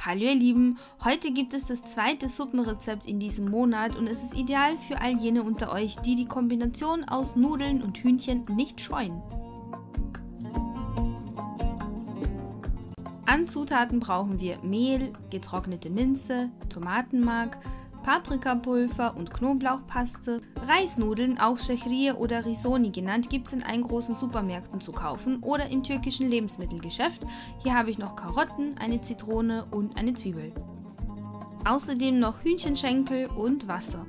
Hallo ihr Lieben, heute gibt es das zweite Suppenrezept in diesem Monat und es ist ideal für all jene unter euch, die die Kombination aus Nudeln und Hühnchen nicht scheuen. An Zutaten brauchen wir Mehl, getrocknete Minze, Tomatenmark, Paprikapulver und Knoblauchpaste. Reisnudeln, auch Şehriye oder Risoni genannt, gibt es in allen großen Supermärkten zu kaufen oder im türkischen Lebensmittelgeschäft. Hier habe ich noch Karotten, eine Zitrone und eine Zwiebel. Außerdem noch Hühnchenschenkel und Wasser.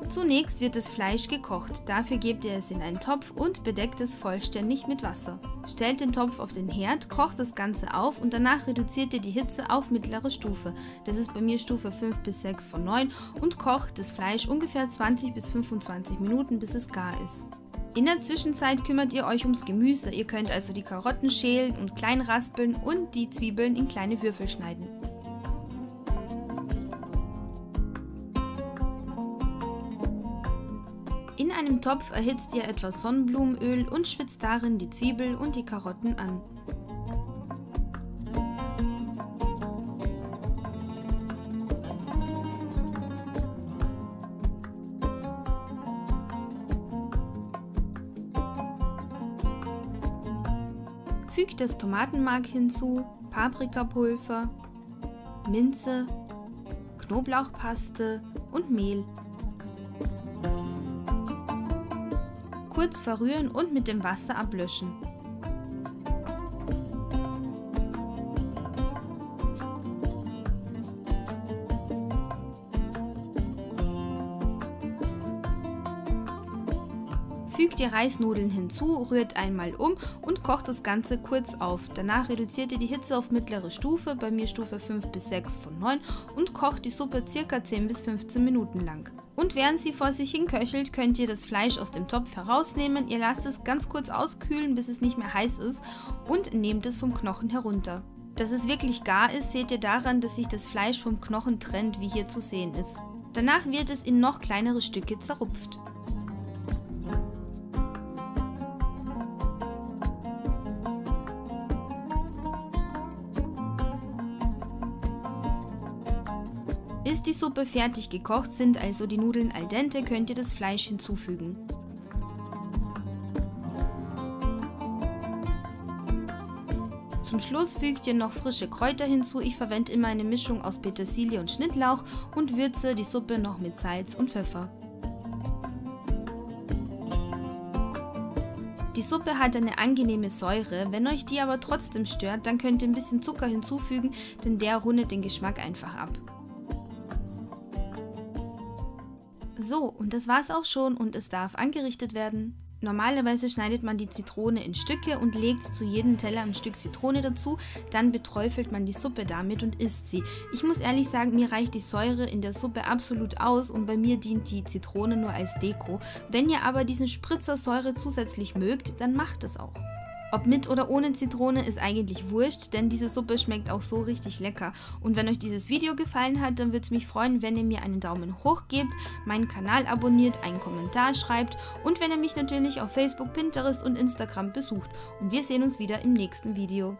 Zunächst wird das Fleisch gekocht, dafür gebt ihr es in einen Topf und bedeckt es vollständig mit Wasser. Stellt den Topf auf den Herd, kocht das Ganze auf und danach reduziert ihr die Hitze auf mittlere Stufe. Das ist bei mir Stufe 5 bis 6 von 9 und kocht das Fleisch ungefähr 20 bis 25 Minuten, bis es gar ist. In der Zwischenzeit kümmert ihr euch ums Gemüse, ihr könnt also die Karotten schälen und klein raspeln und die Zwiebeln in kleine Würfel schneiden. In einem Topf erhitzt ihr etwas Sonnenblumenöl und schwitzt darin die Zwiebel und die Karotten an. Fügt das Tomatenmark hinzu, Paprikapulver, Minze, Knoblauchpaste und Mehl. Kurz verrühren und mit dem Wasser ablöschen. Fügt die Reisnudeln hinzu, rührt einmal um und kocht das Ganze kurz auf. Danach reduziert ihr die Hitze auf mittlere Stufe, bei mir Stufe 5 bis 6 von 9 und kocht die Suppe ca. 10 bis 15 Minuten lang. Und während sie vor sich hin köchelt, könnt ihr das Fleisch aus dem Topf herausnehmen, ihr lasst es ganz kurz auskühlen, bis es nicht mehr heiß ist und nehmt es vom Knochen herunter. Dass es wirklich gar ist, seht ihr daran, dass sich das Fleisch vom Knochen trennt, wie hier zu sehen ist. Danach wird es in noch kleinere Stücke zerrupft. Ist die Suppe fertig gekocht, sind also die Nudeln al dente, könnt ihr das Fleisch hinzufügen. Zum Schluss fügt ihr noch frische Kräuter hinzu, ich verwende immer eine Mischung aus Petersilie und Schnittlauch und würze die Suppe noch mit Salz und Pfeffer. Die Suppe hat eine angenehme Säure, wenn euch die aber trotzdem stört, dann könnt ihr ein bisschen Zucker hinzufügen, denn der rundet den Geschmack einfach ab. So, und das war's auch schon und es darf angerichtet werden. Normalerweise schneidet man die Zitrone in Stücke und legt zu jedem Teller ein Stück Zitrone dazu, dann beträufelt man die Suppe damit und isst sie. Ich muss ehrlich sagen, mir reicht die Säure in der Suppe absolut aus und bei mir dient die Zitrone nur als Deko. Wenn ihr aber diesen Spritzer Säure zusätzlich mögt, dann macht es auch. Ob mit oder ohne Zitrone ist eigentlich wurscht, denn diese Suppe schmeckt auch so richtig lecker. Und wenn euch dieses Video gefallen hat, dann würde es mich freuen, wenn ihr mir einen Daumen hoch gebt, meinen Kanal abonniert, einen Kommentar schreibt und wenn ihr mich natürlich auf Facebook, Pinterest und Instagram besucht. Und wir sehen uns wieder im nächsten Video.